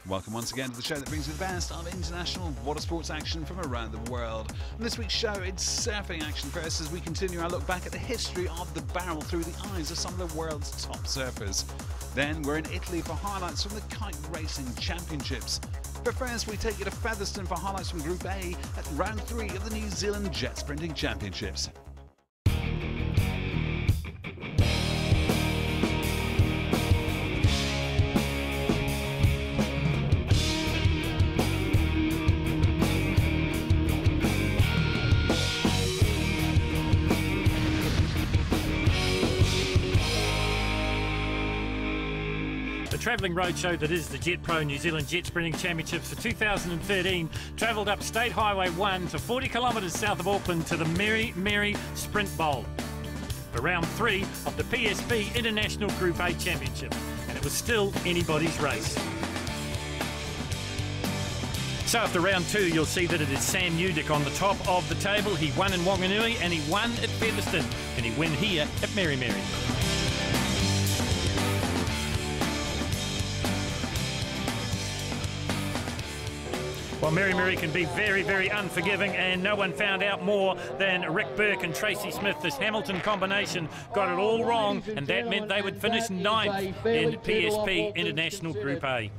Welcome once again to the show that brings you the best of international water sports action from around the world. On this week's show, it's surfing action first as we continue our look back at the history of the barrel through the eyes of some of the world's top surfers. Then we're in Italy for highlights from the Kite Racing Championships. But first, we take you to Featherstone for highlights from Group A at round 3 of the New Zealand Jetsprinting Championships. The travelling roadshow that is the Jet Pro New Zealand Jetsprinting Championships for 2013 travelled up State Highway 1 to 40 kilometres south of Auckland to the Mary Sprint Bowl for round 3 of the PSB International Group A Championship, and it was still anybody's race. So after round 2, you'll see that it is Sam Newdick on the top of the table. He won in Wanganui and he won at Featherstone, and he win here at Mary. Well, Mary can be very, very unforgiving, and no one found out more than Rick Burke and Tracy Smith. This Hamilton combination got it all wrong, and that meant they would finish 9th in PSP International Group A.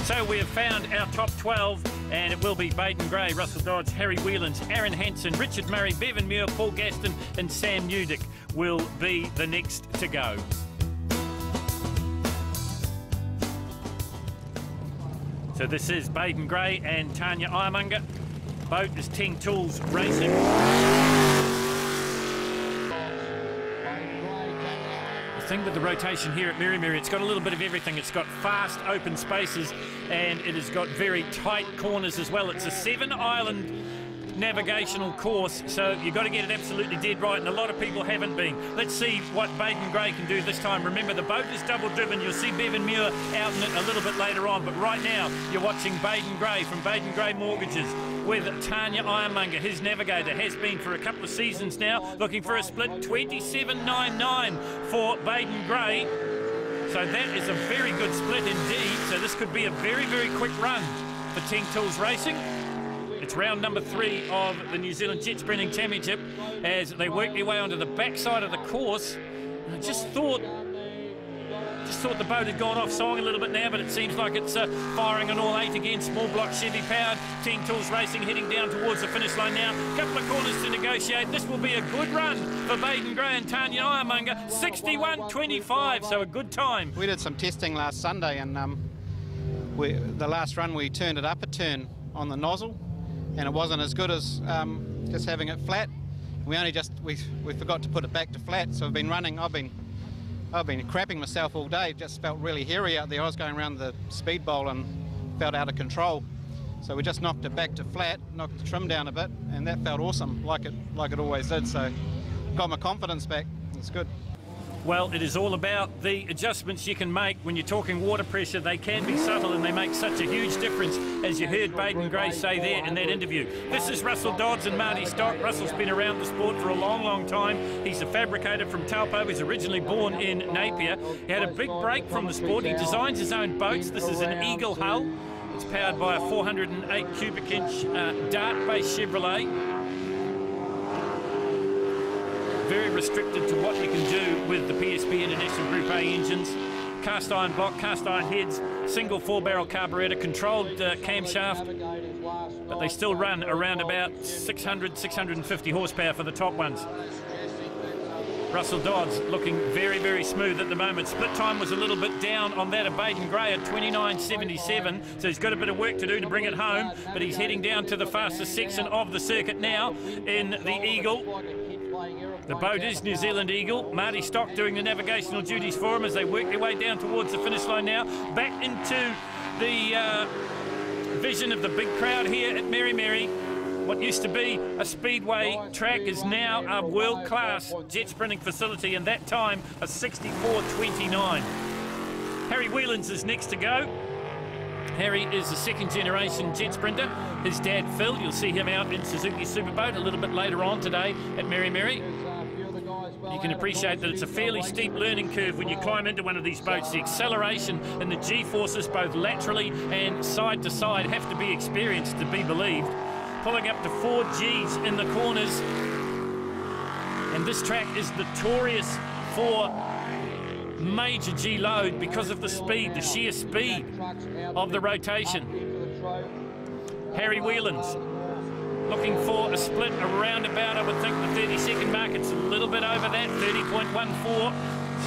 So we have found our top 12, and it will be Baden Gray, Russell Dodds, Harry Whelans, Aaron Hansen, Richard Murray, Bevan Muir, Paul Gaston and Sam Newdick will be the next to go. So this is Baden Gray and Tanya Iremonger. Boat is 10 Tools Racing. The thing with the rotation here at Mary, it's got a little bit of everything. It's got fast, open spaces, and it has got very tight corners as well. It's a 7-island navigational course, so you've got to get it absolutely dead right, and a lot of people haven't been. Let's see what Baden Gray can do this time. Remember, the boat is double driven. You'll see Bevan Muir out in it a little bit later on, but right now you're watching Baden Gray from Baden Gray Mortgages with Tanya Iremonger. His navigator has been for a couple of seasons now, looking for a split 27.99 for Baden Gray. So that is a very good split indeed. So this could be a very, very quick run for 10 Tools Racing. It's round number 3 of the New Zealand Jetsprinting Championship as they work their way onto the backside of the course. I just thought the boat had gone off song a little bit now, but it seems like it's firing on all 8 again. Small block Chevy powered. 10 Tools Racing heading down towards the finish line now. Couple of corners to negotiate. This will be a good run for Baden Gray and Tanya Iremonger. 61.25, so a good time. We did some testing last Sunday, and the last run we turned it up a turn on the nozzle, and it wasn't as good as just having it flat. We forgot to put it back to flat, so we've been running. I've been crapping myself all day. Just felt really hairy out there. I was going around the speed bowl and felt out of control. So we just knocked it back to flat, knocked the trim down a bit, and that felt awesome, like it always did. So got my confidence back. It's good. Well, it is all about the adjustments you can make when you're talking water pressure. They can be subtle and they make such a huge difference, as you heard Baden Gray say there in that interview. This is Russell Dodds and Marty Stock. Russell's been around the sport for a long, long time. He's a fabricator from Taupo. He's originally born in Napier. He had a big break from the sport. He designs his own boats. This is an Eagle hull. It's powered by a 408 cubic inch Dart-based Chevrolet. Very restricted to what you can do with the PSB International Group A engines. Cast iron block, cast iron heads, single 4-barrel carburetor, controlled camshaft, but they still run around about 600, 650 horsepower for the top ones. Russell Dodds looking very, very smooth at the moment. Split time was a little bit down on that of Baden Gray at 29.77, so he's got a bit of work to do to bring it home, but he's heading down to the fastest section of the circuit now in the Eagle. The boat is New Zealand Eagle. Marty Stock doing the navigational duties for him as they work their way down towards the finish line now. Back into the vision of the big crowd here at Mary. What used to be a speedway track is now a world-class jet sprinting facility, and that time a 64.29. Harry Whelans is next to go. Harry is a second-generation jet sprinter. His dad, Phil, you'll see him out in Suzuki Superboat a little bit later on today at Mary. You can appreciate that it's a fairly steep learning curve when you climb into one of these boats. The acceleration and the G-forces, both laterally and side to side, have to be experienced to be believed. Pulling up to 4 Gs in the corners. And this track is notorious for major G load because of the speed, the sheer speed of the rotation. Harry Whelan's looking for a split around about, I would think, the 30-second mark. It's a little bit over that, 30.14.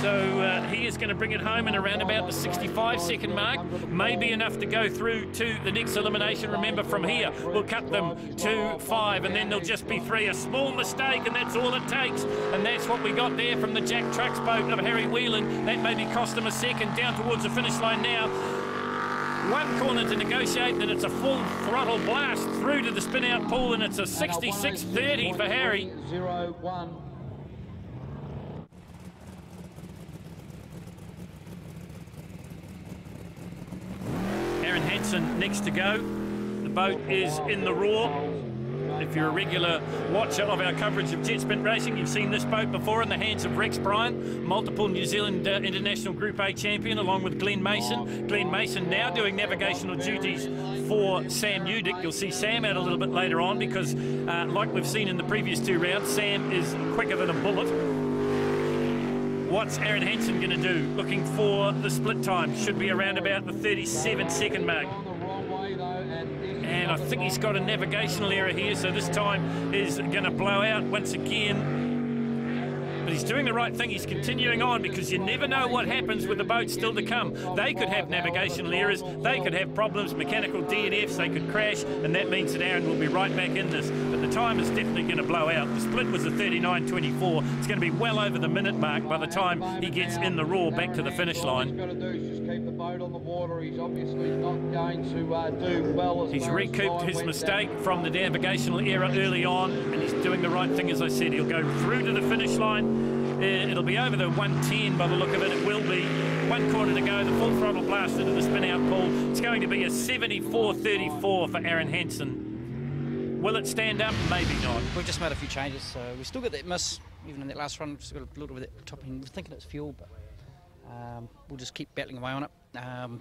So he is going to bring it home in around about the 65-second mark. Maybe enough to go through to the next elimination. Remember, from here, we'll cut them to 5, and then there'll just be 3. A small mistake, and that's all it takes. And that's what we got there from the Jack Trucks boat of Harry Whelan. That maybe cost him a second. Down towards the finish line now. One corner to negotiate, then it's a full throttle blast through to the spin-out pool, and it's a 66.30 for Harry. 0-1. Aaron Hansen next to go. The boat is in the roar. If you're a regular watcher of our coverage of jet sprint racing, you've seen this boat before in the hands of Rex Bryan, multiple New Zealand International Group A champion, along with Glenn Mason. Glenn Mason now doing navigational duties for Sam Udick. You'll see Sam out a little bit later on because, like we've seen in the previous 2 rounds, Sam is quicker than a bullet. What's Aaron Hansen going to do? Looking for the split time. Should be around about the 37-second mark. And I think he's got a navigational error here, so this time is going to blow out once again. But he's doing the right thing. He's continuing on because you never know what happens with the boat still to come. They could have navigational errors. They could have problems, mechanical DNFs. They could crash, and that means that Aaron will be right back in this. But the time is definitely going to blow out. The split was a 39.24. It's going to be well over the minute mark by the time he gets in the roar back to the finish line. All he's got to do is just keep the boat on the water. He's obviously not going to do well. He's recouped his mistake from the navigational error early on, and he's doing the right thing, as I said. He'll go through to the finish line. It'll be over the 110 by the look of it. It will be 1 corner to go. The full throttle blast into the spin-out pool. It's going to be a 74.34 for Aaron Hansen. Will it stand up? Maybe not. We've just made a few changes, so we still got that miss. Even in that last run, we've still got a little bit of that top end. We're thinking it's fuel, but we'll just keep battling away on it.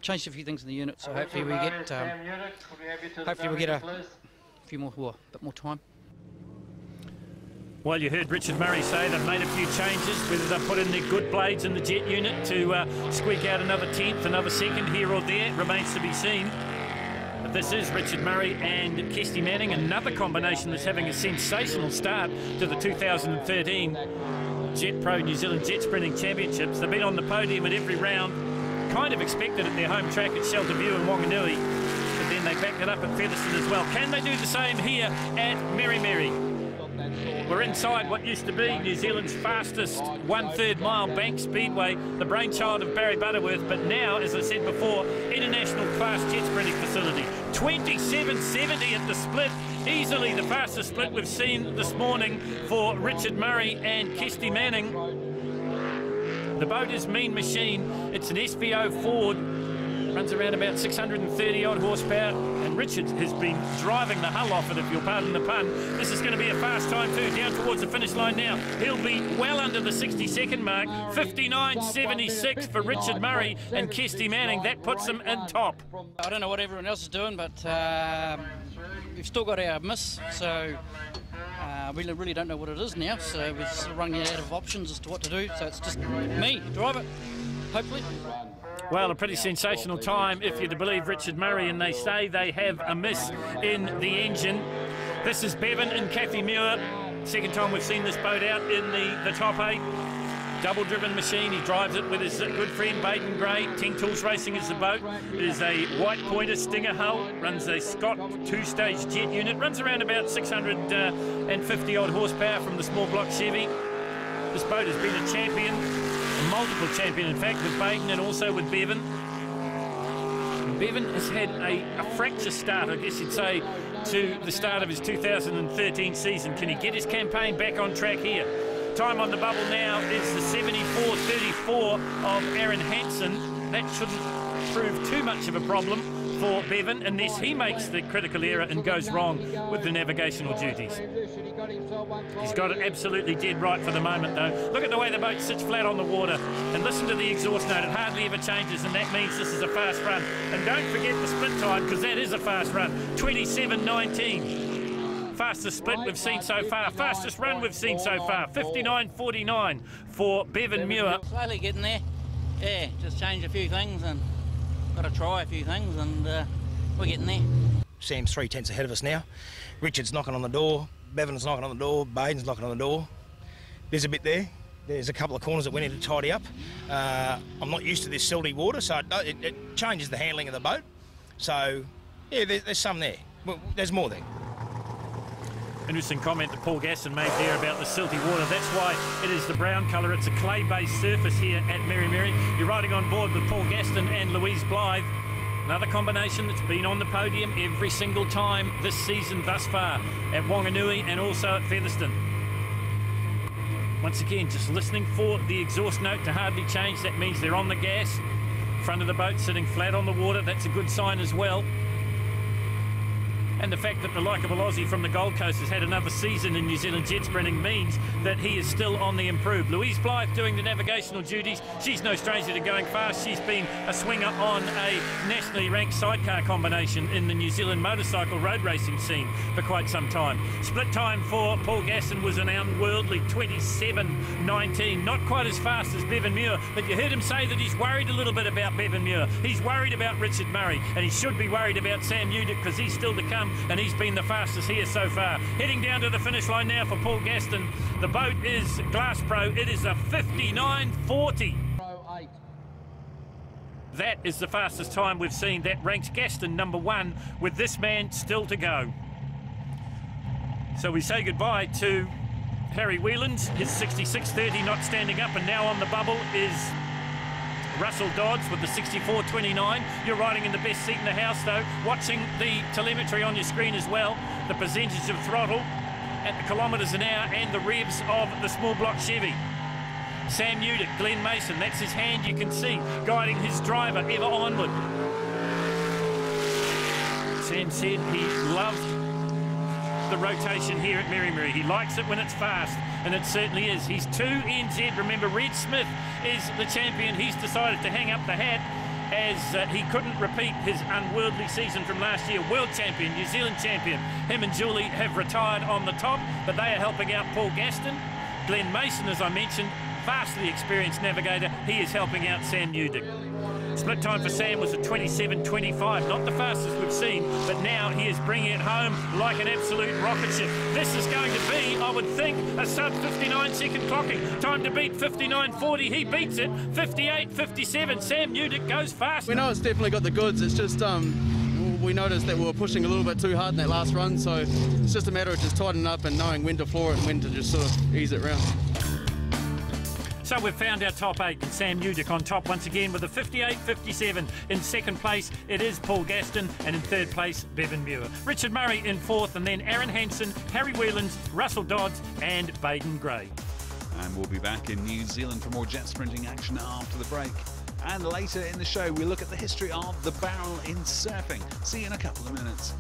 Changed a few things in the unit, so hopefully we get a few more, well, a bit more time. Well, you heard Richard Murray say they've made a few changes, whether they've put in their good blades in the jet unit to squeak out another 10th, another second here or there, remains to be seen. But this is Richard Murray and Kirsty Manning, another combination that's having a sensational start to the 2013 Jet Pro New Zealand Jetsprinting Championships. They've been on the podium at every round, kind of expected at their home track at Shelter View in Wanganui, but then they backed it up at Featherston as well. Can they do the same here at Merry? We're inside what used to be New Zealand's fastest 1/3 mile bank speedway, the brainchild of Barry Butterworth, but now, as I said before, international class jet sprinting facility. 27.70 at the split, easily the fastest split we've seen this morning for Richard Murray and Kirsty Manning. The boat is Mean Machine. It's an SVO Ford. Runs around about 630 odd horsepower, and Richard has been driving the hull off it, if you'll pardon the pun. This is going to be a fast time too, down towards the finish line now. He'll be well under the 60-second mark. 59.76 for Richard Murray and Kirsty Manning. That puts them in top. I don't know what everyone else is doing, but we've still got our miss, so we really don't know what it is now, so we're sort of running out of options as to what to do, so it's just me, drive it, hopefully. Well, a pretty sensational time if you're to believe Richard Murray, and they say they have a miss in the engine. This is Bevan and Kathy Muir. Second time we've seen this boat out in the top 8. Double-driven machine. He drives it with his good friend Baden Gray. 10 Tools Racing is the boat. It is a white pointer Stinger hull. Runs a Scott 2-stage jet unit. Runs around about 650 odd horsepower from the small block Chevy. This boat has been a champion. A multiple champion, in fact, with Baden and also with Bevan. Bevan has had a fracture start, I guess you'd say, to the start of his 2013 season. Can he get his campaign back on track here? Time on the bubble now is the 74.34 of Aaron Hansen. That shouldn't prove too much of a problem for Bevan unless he makes the critical error and goes wrong with the navigational duties. got himself one tidy. He's got it absolutely dead right for the moment, though. Look at the way the boat sits flat on the water. And listen to the exhaust note. It hardly ever changes, and that means this is a fast run. And don't forget the split time, because that is a fast run. 27.19. Fastest split we've seen so far. Fastest run we've seen so far. 59.49 for Bevan Muir. Slowly getting there. Yeah, just change a few things and got to try a few things, and we're getting there. Sam's 3 tenths ahead of us now. Richard's knocking on the door. Bevan's knocking on the door. Baden's knocking on the door. There's a bit there. There's a couple of corners that we need to tidy up. I'm not used to this silty water, so it changes the handling of the boat. So, yeah, there's some there. Well, there's more there. Interesting comment that Paul Gaston made there about the silty water. That's why it is the brown colour. It's a clay-based surface here at Mary Mary. You're riding on board with Paul Gaston and Louise Blythe. Another combination that's been on the podium every single time this season thus far at Wanganui and also at Featherston. Once again, just listening for the exhaust note to hardly change. That means they're on the gas. Front of the boat sitting flat on the water. That's a good sign as well. And the fact that the likeable Aussie from the Gold Coast has had another season in New Zealand jet sprinting means that he is still on the improve. Louise Blythe doing the navigational duties. She's no stranger to going fast. She's been a swinger on a nationally ranked sidecar combination in the New Zealand motorcycle road racing scene for quite some time. Split time for Paul Gaston was an unworldly 27.19. Not quite as fast as Bevan Muir, but you heard him say that he's worried a little bit about Bevan Muir. He's worried about Richard Murray, and he should be worried about Sam Udick because he's still to come. And he's been the fastest here so far. Heading down to the finish line now for Paul Gaston. The boat is Glass Pro. It is a 59.40. That is the fastest time we've seen. That ranks Gaston #1 with this man still to go. So we say goodbye to Harry Whelan's, his 66.30 not standing up, and now on the bubble is Russell Dodds with the 64.29. You're riding in the best seat in the house, though, watching the telemetry on your screen as well, the percentage of throttle at the kilometres an hour and the revs of the small block Chevy. Sam Udick, Glenn Mason, that's his hand you can see, guiding his driver ever onward. Sam said he loved the rotation here at Mary Mary. He likes it when it's fast, and it certainly is. He's 2 NZ. Remember, Red Smith is the champion. He's decided to hang up the hat as he couldn't repeat his unworldly season from last year. World champion, New Zealand champion. Him and Julie have retired on the top, but they are helping out Paul Gaston. Glenn Mason, as I mentioned, vastly experienced navigator. He is helping out Sam Udick. Split time for Sam was a 27.25, not the fastest we've seen, but now he is bringing it home like an absolute rocket ship. This is going to be, I would think, a sub-59 second clocking. Time to beat 59.40, he beats it, 58.57. Sam Udick goes fast. We know it's definitely got the goods, it's just we noticed that we were pushing a little bit too hard in that last run, so it's just a matter of just tightening up and knowing when to floor it and when to just sort of ease it round. So we've found our top 8, and Sam Udick on top once again with a 58.57. In second place, it is Paul Gaston, and in third place, Bevan Muir. Richard Murray in fourth, and then Aaron Hansen, Harry Whelans, Russell Dodds, and Baden Gray. And we'll be back in New Zealand for more jet sprinting action after the break. And later in the show, we look at the history of the barrel in surfing. See you in a couple of minutes.